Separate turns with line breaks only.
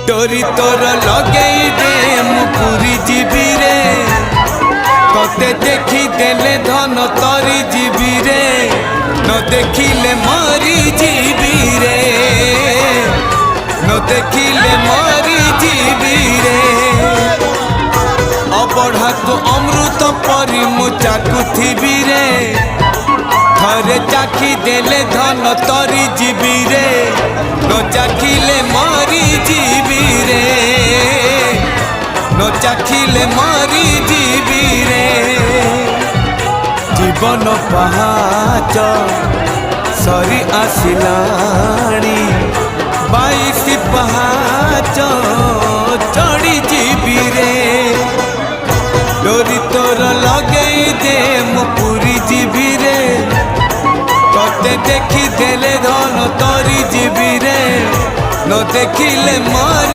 डोरी तोर लगे दे मुपुरी जीवी रे तोते देखी देले धन तरी जीवी रे न देखिले मरी जीवी रे न देखिले मरी जीवी रे अबढ़ा को अमृत परी मु चाकुथिबी रे थरे चाखी देले धन तरी जीवी रे न चाखिले मरी जीवी रे न चाखिले मरी जीवी रे जीवन पहाच सरी आसिलाणी 22 पहाच चढ़ी जीवी रे डोरी तोर लगे दे मुपुरी जीवी रे तोते देखी देले धन तरी जीवी रे न देखिले मर